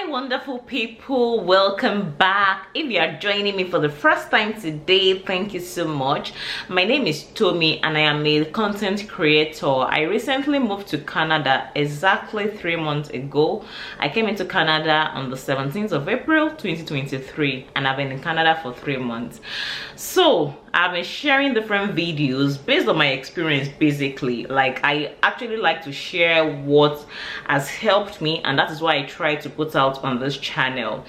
Wonderful people, welcome back. If you are joining me for the first time today, thank you so much. My name is Tommy and I am a content creator. I recently moved to Canada exactly 3 months ago. I came into Canada on the 17th of April 2023 and I've been in Canada for 3 months. So I've been sharing different videos based on my experience. Basically, like, I actually like to share what has helped me, and that is why I try to put out on this channel.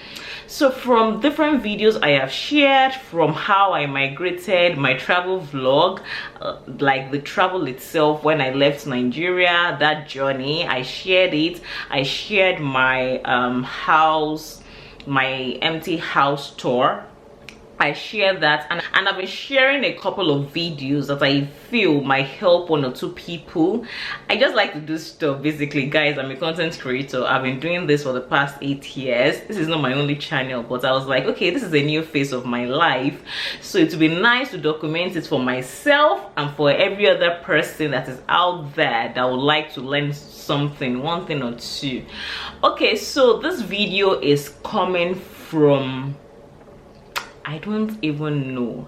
So from different videos I have shared, from how I migrated, my travel vlog, like the travel itself when I left Nigeria, that journey, I shared it. I shared my house, my empty house tour. I share that, and I've been sharing a couple of videos that I feel might help 1 or 2 people. I just like to do stuff. Basically, guys, I'm a content creator. I've been doing this for the past 8 years. This is not my only channel, but I was like, okay, this is a new phase of my life, so it would be nice to document it for myself and for every other person that is out there that would like to learn something, 1 thing or 2. Okay, so this video is coming from, I don't even know.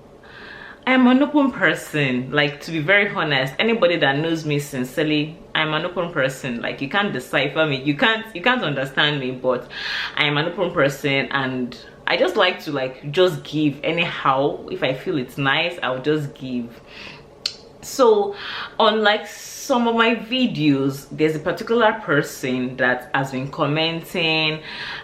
I'm an open person. Like, to be very honest, anybody that knows me sincerely, I'm an open person. Like, you can't decipher me, you can't understand me, but I am an open person, and I just like to just give anyhow. If I feel it's nice, I'll just give. So on some of my videos, there's a particular person that has been commenting,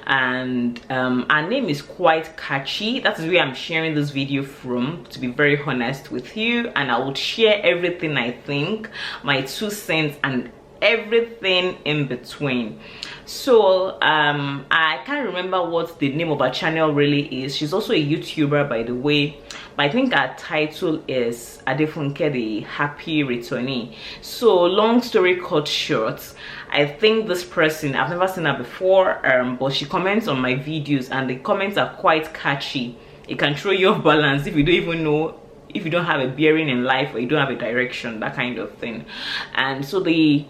and her name is quite catchy. That is where I'm sharing this video from, to be very honest with you, and I would share everything I think, my 2 cents and everything in between. So I can't remember what the name of her channel really is. She's also a YouTuber, by the way, but I think her title is Adefunke the Happy Returnee. So long story cut short, I think this person, I've never seen her before, but she comments on my videos and the comments are quite catchy. It can throw you off balance if you don't even know, if you don't have a bearing in life, or you don't have a direction, that kind of thing. And so the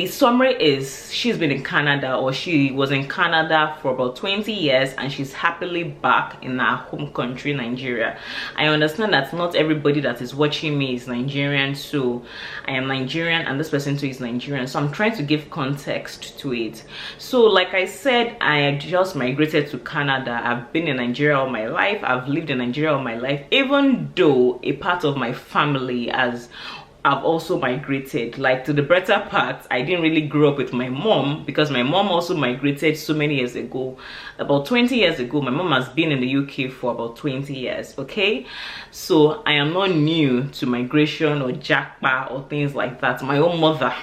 summary is, she's been in Canada, or she was in Canada for about 20 years, and she's happily back in her home country, Nigeria. I understand that not everybody that is watching me is Nigerian, so I am Nigerian and this person too is Nigerian, so I'm trying to give context to it. So like I said, I just migrated to Canada. I've been in Nigeria all my life. I've lived in Nigeria all my life, even though a part of my family I've also migrated. Like, to the better part, I didn't really grow up with my mom, because my mom also migrated so many years ago. About 20 years ago, my mom has been in the UK for about 20 years, okay? So I am not new to migration or jackpot or things like that. My own mother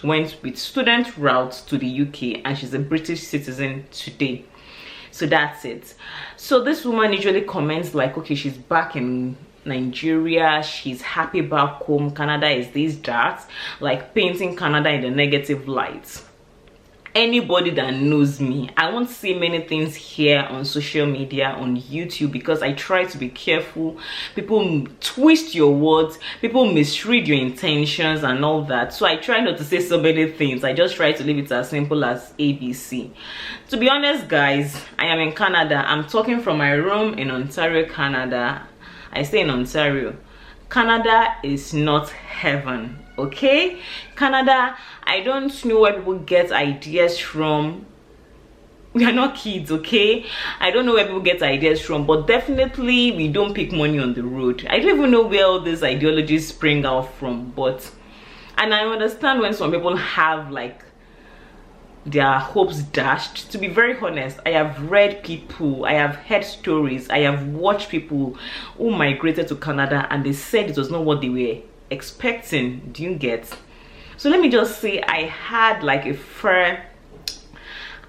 went with student route to the UK and she's a British citizen today. So that's it. So this woman usually comments like, okay, she's back in Nigeria, she's happy back home, Canada is this, that, like painting Canada in the negative light. Anybody that knows me, I won't say many things here on social media, on YouTube, because I try to be careful. People twist your words, people misread your intentions and all that, so I try not to say so many things. I just try to leave it as simple as ABC. To be honest, guys, I am in Canada. I'm talking from my room in Ontario, Canada. I stay in Ontario. Canada is not heaven, okay? Canada, I don't know where people get ideas from. We are not kids, okay? I don't know where people get ideas from, but definitely we don't pick money on the road. I don't even know where all these ideologies spring out from, and I understand when some people have their hopes dashed. To be very honest, I have read people, I have heard stories, I have watched people who migrated to Canada and they said it was not what they were expecting. Do you get? So let me just say, I had I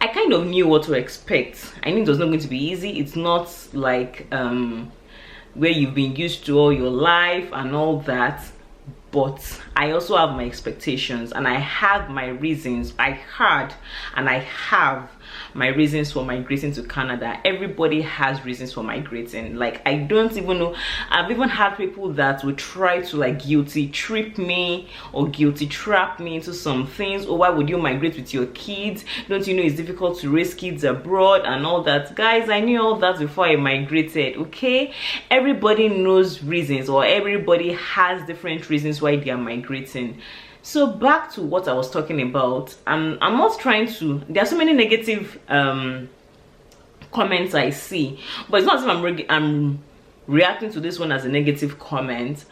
kind of knew what to expect. I knew it was not going to be easy. It's not like where you've been used to all your life and all that, but I also have my expectations and I had my reasons. I had and I have my reasons for migrating to Canada. Everybody has reasons for migrating. Like, I don't even know. I've even had people that would try to like guilty trip me or guilty trap me into some things. Or why would you migrate with your kids? Don't you know it's difficult to raise kids abroad and all that? Guys, I knew all that before I migrated, okay? Everybody knows reasons, or everybody has different reasons why they are migrating. So back to what I was talking about. I'm not trying to, there are so many negative comments I see, but it's not as if I'm reacting to this one as a negative comment,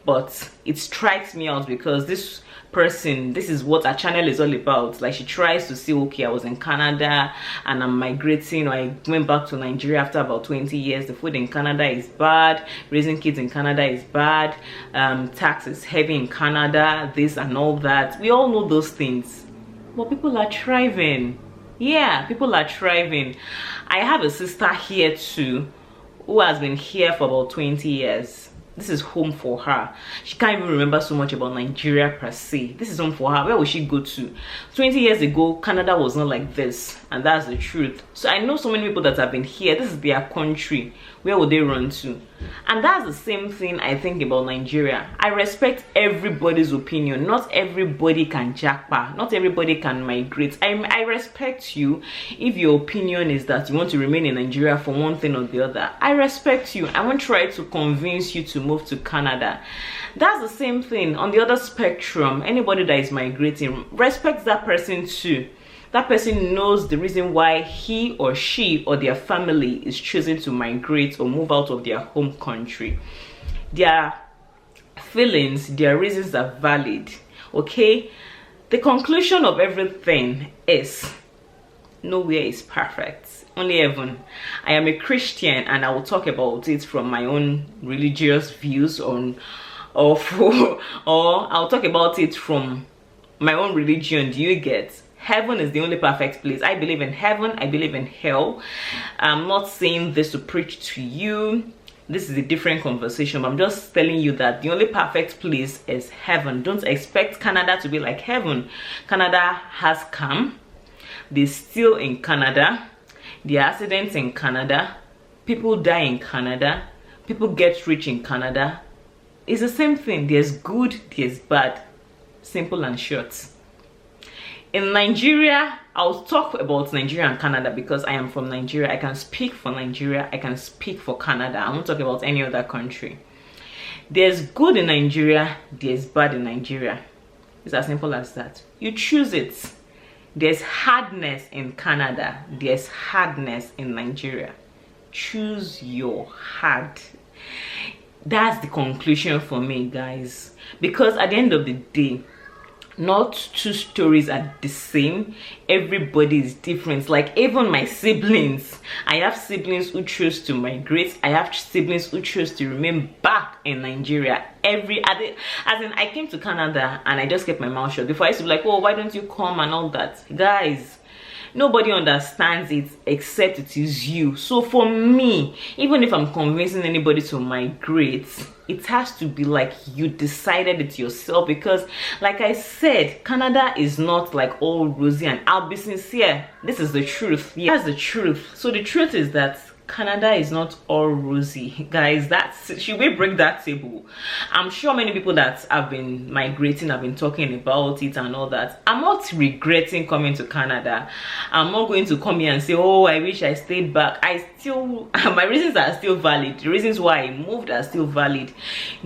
but it strikes me out because this person, this is what our channel is all about. Like, she tries to see, okay, I was in Canada and I'm migrating, or I went back to Nigeria after about 20 years. The food in Canada is bad, raising kids in Canada is bad, tax is heavy in Canada, this and all that. We all know those things, but people are thriving. Yeah, people are thriving. I have a sister here too who has been here for about 20 years. This is home for her. She can't even remember so much about Nigeria per se. This is home for her. Where will she go to? 20 years ago, Canada was not like this, and that's the truth. So I know so many people that have been here. This is their country. Where would they run to? And that's the same thing I think about Nigeria. I respect everybody's opinion. Not everybody can jackpot. Not everybody can migrate. I respect you if your opinion is that you want to remain in Nigeria for one thing or the other. I respect you. I won't try to convince you to move to Canada. That's the same thing on the other spectrum. Anybody that is migrating, respect that person too. That person knows the reason why he or she or their family is choosing to migrate or move out of their home country. Their feelings, their reasons are valid, okay? The conclusion of everything is nowhere is perfect, only heaven. I am a Christian and I will talk about it from my own religious views or I'll talk about it from my own religion. Do you get? Heaven is the only perfect place. I believe in heaven. I believe in hell. I'm not saying this to preach to you. This is a different conversation. But I'm just telling you that the only perfect place is heaven. Don't expect Canada to be like heaven. Canada has come. They steal in Canada. There are accidents in Canada. People die in Canada. People get rich in Canada. It's the same thing. There's good, there's bad. Simple and short. In Nigeria, I'll talk about Nigeria and Canada because I am from Nigeria. I can speak for Nigeria. I can speak for Canada. I won't talk about any other country. There's good in Nigeria. There's bad in Nigeria. It's as simple as that. You choose it. There's hardness in Canada. There's hardness in Nigeria. Choose your hard. That's the conclusion for me, guys. Because at the end of the day, not two stories are the same. Everybody is different. Like, even my siblings, I have siblings who choose to migrate. I have siblings who choose to remain back in Nigeria. As in, I came to Canada and I just kept my mouth shut. Before, I used to be like, oh, why don't you come and all that. Guys, nobody understands it except it is you. So for me, even if I'm convincing anybody to migrate, it has to be like you decided it yourself. Because like I said, Canada is not like all rosy, and I'll be sincere, this is the truth. Yeah, that's the truth. So the truth is that Canada is not all rosy, guys. Should we break that table? I'm sure many people that have been migrating have been talking about it and all that. I'm not regretting coming to Canada. I'm not going to come here and say, oh, I wish I stayed back. My reasons are still valid. The reasons why I moved are still valid.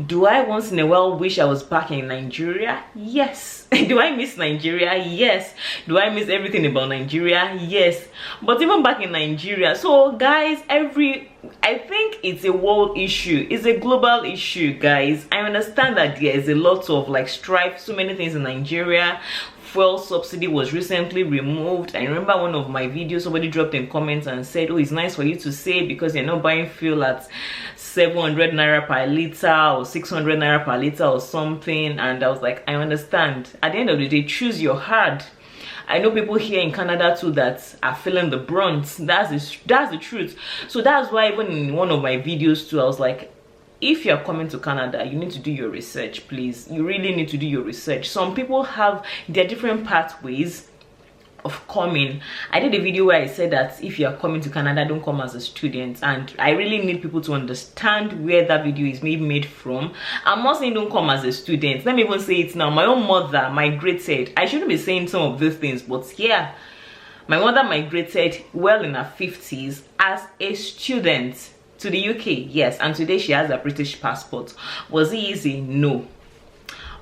Do I once in a while wish I was back in Nigeria? Yes. Do I miss Nigeria? Yes. Do I miss everything about Nigeria? Yes. But even back in Nigeria, so guys, I think it's a world issue. It's a global issue, guys. I understand that there is a lot of like strife, so many things in Nigeria. Fuel subsidy was recently removed. I remember one of my videos, somebody dropped in comments and said, oh, it's nice for you to say because you're not buying fuel at 700 naira per liter or 600 naira per liter or something. And I was like, I understand. At the end of the day, choose your hard. I know people here in Canada too that are feeling the brunt. That's the truth. So that's why even in one of my videos too, I was like, if you're coming to Canada, you need to do your research, please. You really need to do your research. Some people have their different pathways of coming. I did a video where I said that if you are coming to Canada, don't come as a student, and I really need people to understand where that video is made from. I'm not saying don't come as a student. Let me even say it now. My own mother migrated. I shouldn't be saying some of these things, but yeah, my mother migrated well in her 50s as a student to the UK, yes, and today she has a British passport. Was it easy? No.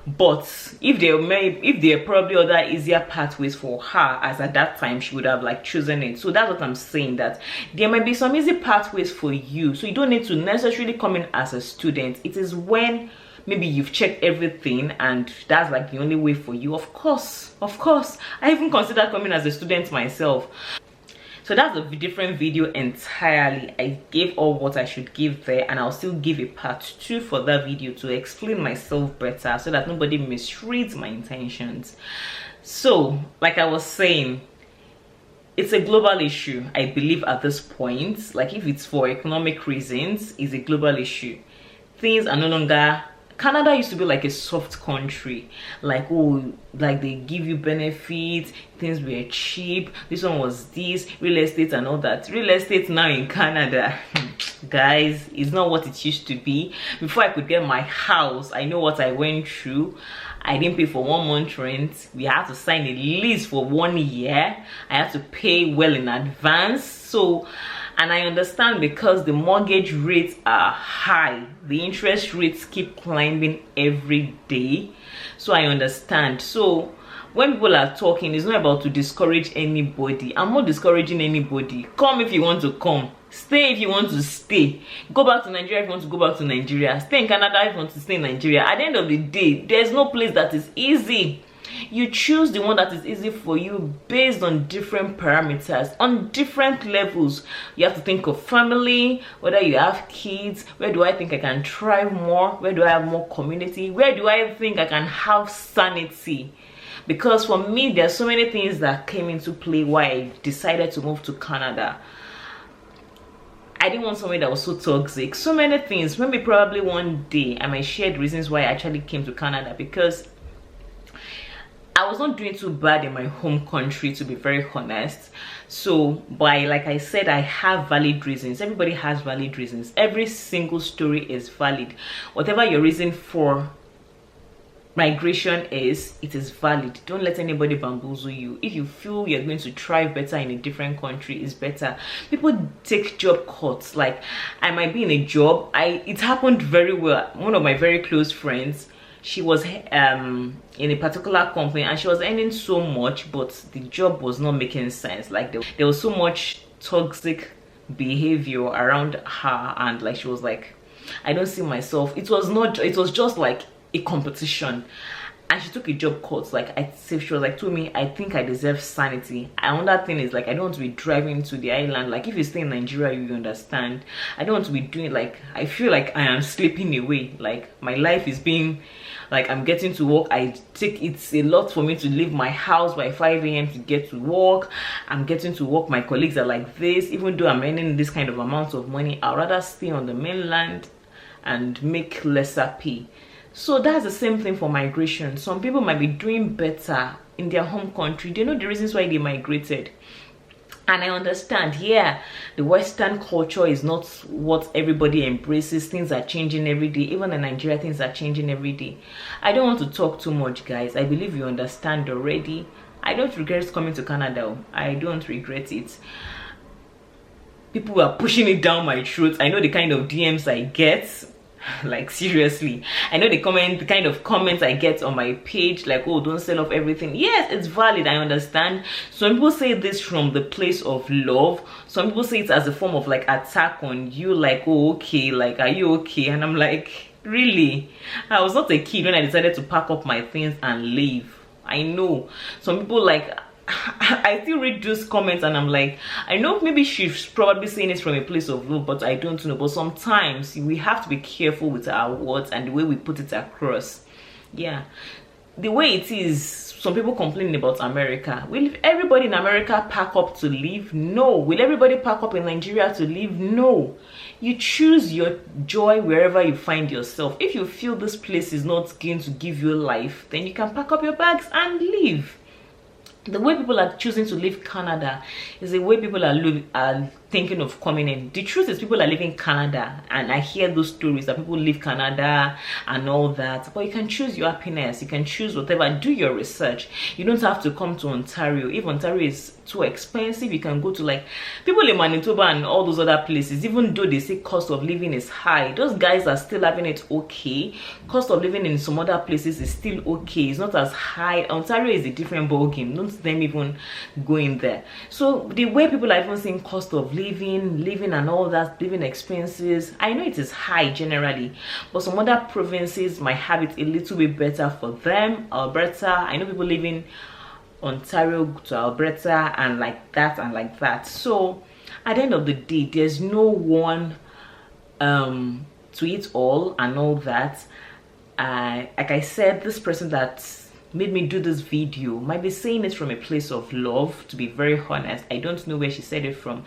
But if there are probably other easier pathways for her, as at that time she would have like chosen it. So that's what I'm saying, that there might be some easy pathways for you, so you don't need to necessarily come in as a student. It is when maybe you've checked everything and that's like the only way for you. Of course, I even considered coming as a student myself. So that's a different video entirely. I gave all what I should give there, and I'll still give a part 2 for that video to explain myself better so that nobody misreads my intentions. So like I was saying, it's a global issue, I believe, at this point. Like if it's for economic reasons, it's a global issue. Things are no longer, Canada used to be like a soft country, like, oh, like they give you benefits, things were cheap, this one was this, real estate and all that. Real estate now in Canada, guys, is not what it used to be. Before I could get my house, I know what I went through. I didn't pay for 1 month rent. We had to sign a lease for 1 year. I had to pay well in advance. So, and I understand, because the mortgage rates are high, the interest rates keep climbing every day. So I understand. So when people are talking, it's not about to discourage anybody. I'm not discouraging anybody. Come if you want to come, stay if you want to stay, go back to Nigeria if you want to go back to Nigeria, stay in Canada if you want to stay in Nigeria. At the end of the day, there's no place that is easy. You choose the one that is easy for you based on different parameters, on different levels. You have to think of family, whether you have kids, where do I think I can thrive more, where do I have more community, where do I think I can have sanity. Because for me, there are so many things that came into play why I decided to move to Canada. I didn't want somewhere that was so toxic. So many things. Maybe probably one day I might share the reasons why I actually came to Canada, because I was not doing too bad in my home country, to be very honest. So, like I said, I have valid reasons. Everybody has valid reasons. Every single story is valid. Whatever your reason for migration is, it is valid. Don't let anybody bamboozle you. If you feel you're going to thrive better in a different country, it's better. People take job cuts. Like, I might be in a job. It happened very well. One of my very close friends, she was in a particular company and she was earning so much, but the job was not making sense. Like there was so much toxic behavior around her, and like she was like, I don't see myself. It was just like a competition, and she took a job cut. Like she was like, to me, I think I deserve sanity. Another thing is, like, I don't want to be driving to the island. Like if you stay in Nigeria, you understand. I don't want to be doing, like, I feel like I am slipping away. Like my life is being, like, I'm getting to work. It's a lot for me to leave my house by 5 a.m. to get to work. I'm getting to work. My colleagues are like this. Even though I'm earning this kind of amount of money, I'd rather stay on the mainland and make lesser pay. So that's the same thing for migration. Some people might be doing better in their home country. They know the reasons why they migrated. And I understand, yeah, the Western culture is not what everybody embraces. Things are changing every day. Even in Nigeria, things are changing every day. I don't want to talk too much, guys. I believe you understand already. I don't regret coming to Canada. I don't regret it. People are pushing it down my throat. I know the kind of DMs I get. Like, seriously, I know the kind of comments I get on my page, like, oh, don't sell off everything. Yes, it's valid, I understand. Some people say this from the place of love. Some people say it as a form of like attack on you, like, oh, okay, like, are you okay? And I'm like, really? I was not a kid when I decided to pack up my things and leave. I know some people, like, I still read those comments and I'm like, I know maybe she's probably saying it from a place of love, but I don't know. But sometimes we have to be careful with our words and the way we put it across. Yeah, the way it is. Some people complaining about America. Will everybody in America pack up to leave? No. Will everybody pack up in Nigeria to leave? No. You choose your joy wherever you find yourself. If you feel this place is not going to give you life, then you can pack up your bags and leave. The way people are choosing to leave Canada is the way people are thinking of coming in. The truth is, people are leaving Canada, and I hear those stories that people leave Canada and all that. But you can choose your happiness. You can choose whatever. Do your research. You don't have to come to Ontario. If Ontario is too expensive, you can go to like people in Manitoba and all those other places. Even though they say cost of living is high, those guys are still having it okay. Cost of living in some other places is still okay. It's not as high. Ontario is a different ball game. Don't them even going there. So the way people are even saying cost of living and all that, living expenses, I know it is high generally, but some other provinces might have it a little bit better for them. Alberta, I know people living Ontario to Alberta and like that and like that. So at the end of the day, there's no one to it all and all that. Like I said, this person that made me do this video might be saying it from a place of love, to be very honest. I don't know where she said it from,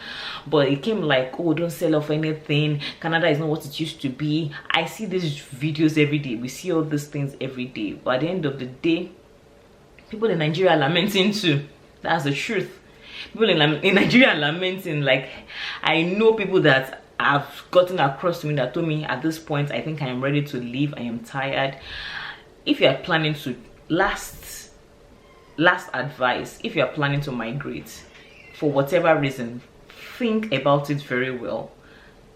but it came like, oh, don't sell off anything, Canada is not what it used to be. I see these videos every day, we see all these things every day, but at the end of the day, people in Nigeria are lamenting too. That's the truth. People in Nigeria are lamenting. Like, I know people that have gotten across to me that told me, at this point, I think I am ready to leave, I am tired. If you are planning to, last advice, if you are planning to migrate for whatever reason, think about it very well.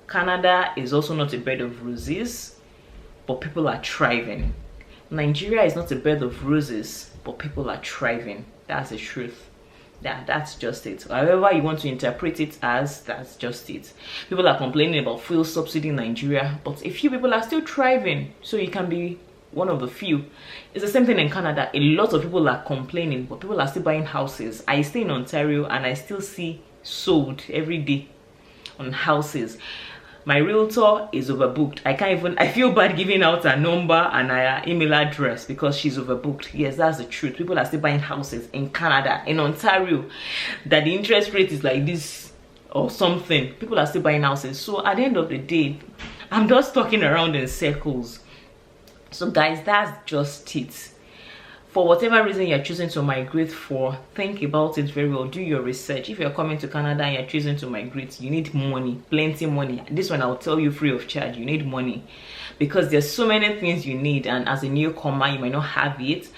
Canada is also not a bed of roses, but people are thriving. Nigeria is not a bed of roses, but people are thriving. That's the truth. That's just it. However you want to interpret it as, that's just it. People are complaining about fuel subsidy in Nigeria, but a few people are still thriving, so you can be one of the few. It's the same thing in Canada. A lot of people are complaining, but people are still buying houses. I stay in Ontario and I still see sold every day on houses. My realtor is overbooked. I feel bad giving out her number and her email address because she's overbooked. Yes, that's the truth. People are still buying houses in Canada, in Ontario, that the interest rate is like this or something. People are still buying houses. So at the end of the day, I'm just talking around in circles. So guys, that's just it. For whatever reason you're choosing to migrate for, think about it very well. Do your research. If you're coming to Canada and you're choosing to migrate, you need money, plenty money. This one I'll tell you free of charge. You need money because there's so many things you need, and as a newcomer you might not have it.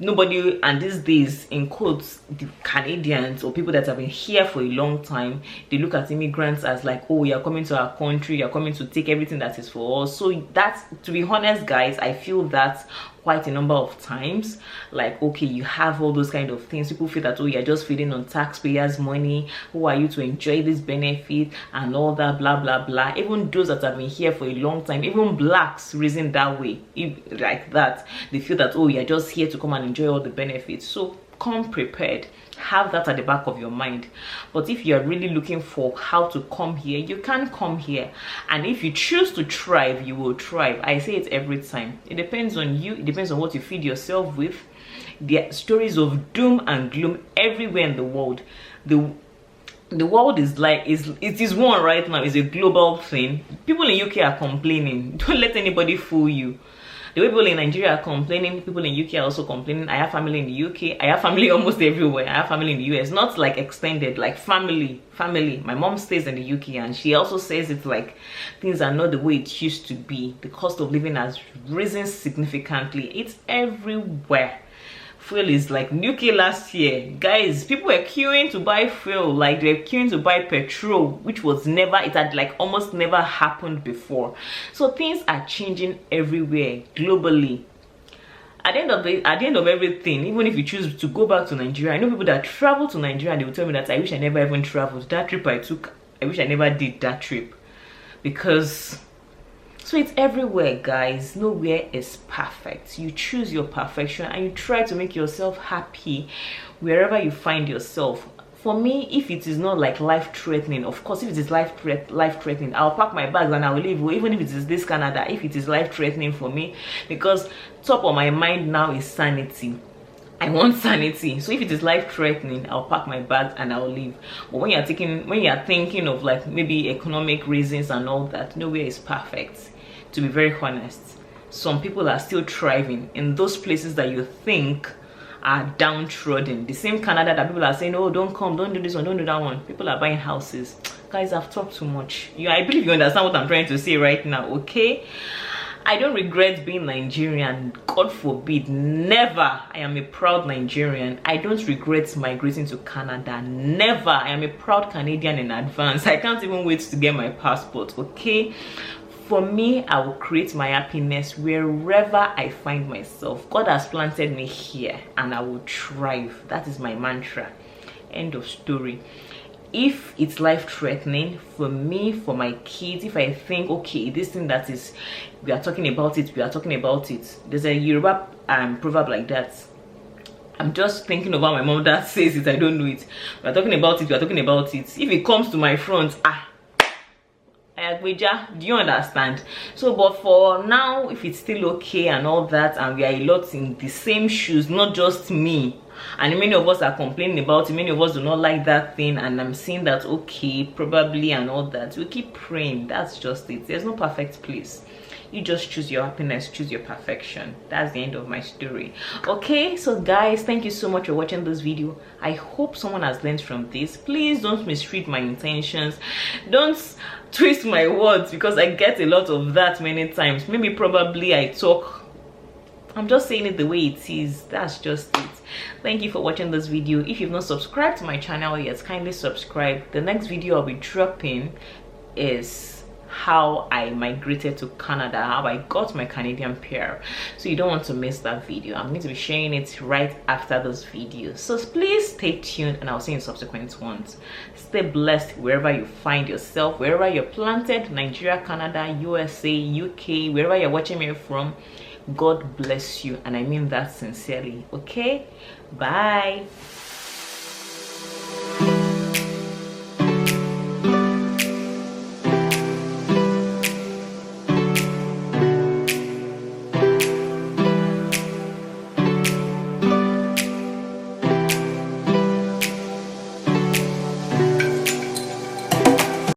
Nobody, and these days, in quotes, the Canadians or people that have been here for a long time, they look at immigrants as like, oh, you're coming to our country, you're coming to take everything that is for us. So that's, to be honest guys, I feel that quite a number of times. Like, okay, you have all those kind of things, people feel that, oh, you're just feeding on taxpayers money, who are you to enjoy this benefit and all that, blah blah blah. Even those that have been here for a long time, even blacks reason that way, like that, they feel that, oh, you're just here to come and enjoy all the benefits. So come prepared, have that at the back of your mind. But if you're really looking for how to come here, you can come here, and if you choose to thrive, you will thrive. I say it every time. It depends on you, it depends on what you feed yourself with. There are stories of doom and gloom everywhere in the world. The world is like, it is one right now, it's a global thing. People in UK are complaining. Don't let anybody fool you. The way people in Nigeria are complaining, people in UK are also complaining. I have family in the UK. I have family almost everywhere. I have family in the US. Not like extended, like family. My mom stays in the UK and she also says it's like things are not the way it used to be. The cost of living has risen significantly. It's everywhere. Fuel is like UK last year, guys. People were queuing to buy fuel, like they're queuing to buy petrol, which was never, it had like almost never happened before. So things are changing everywhere globally. At the end of everything, even if you choose to go back to Nigeria, I know people that travel to Nigeria and they will tell me that I wish I never even traveled. That trip I took, I wish I never did that trip, because so it's everywhere, guys. Nowhere is perfect. You choose your perfection and you try to make yourself happy wherever you find yourself. For me, if it is not like life-threatening, of course, if it is life-threatening, I'll pack my bags and I will leave. Even if it is this Canada, if it is life-threatening for me, because top of my mind now is sanity. I want sanity. So if it is life-threatening, I'll pack my bags and I'll leave. But when you're thinking of like maybe economic reasons and all that, nowhere is perfect. To be very honest, some people are still thriving in those places that you think are downtrodden. The same Canada that people are saying, oh, don't come, don't do this one, don't do that one. People are buying houses. Guys, I've talked too much. I believe you understand what I'm trying to say right now, okay? I don't regret being Nigerian. God forbid, never. I am a proud Nigerian. I don't regret migrating to Canada. Never. I am a proud Canadian in advance. I can't even wait to get my passport, okay? For me, I will create my happiness wherever I find myself. God has planted me here and I will thrive. That is my mantra. End of story. If it's life-threatening for me, for my kids, if I think, okay, this thing that is, we are talking about it, there's a Yoruba proverb like that. I'm just thinking about my mom that says it, I don't know it. We are talking about it. If it comes to my front, do you understand? So, but for now, if it's still okay and all that, and we are a lot in the same shoes, not just me, and many of us are complaining about it, many of us do not like that thing, and I'm seeing that, okay, probably, and all that, we keep praying. That's just it. There's no perfect place. You just choose your happiness, choose your perfection. That's the end of my story. Okay, so guys, thank you so much for watching this video. I hope someone has learned from this. Please don't misread my intentions, don't twist my words, because I get a lot of that many times. Maybe probably I talk, I'm just saying it the way it is. That's just it. Thank you for watching this video. If you've not subscribed to my channel yet, kindly subscribe. The next video I'll be dropping is how I migrated to Canada, how I got my Canadian PR. So you don't want to miss that video. I'm going to be sharing it right after this video. So please stay tuned and I'll see you in subsequent ones. Stay blessed wherever you find yourself, wherever you're planted, Nigeria, Canada, USA, UK, wherever you're watching me from. God bless you, and I mean that sincerely. Okay, bye.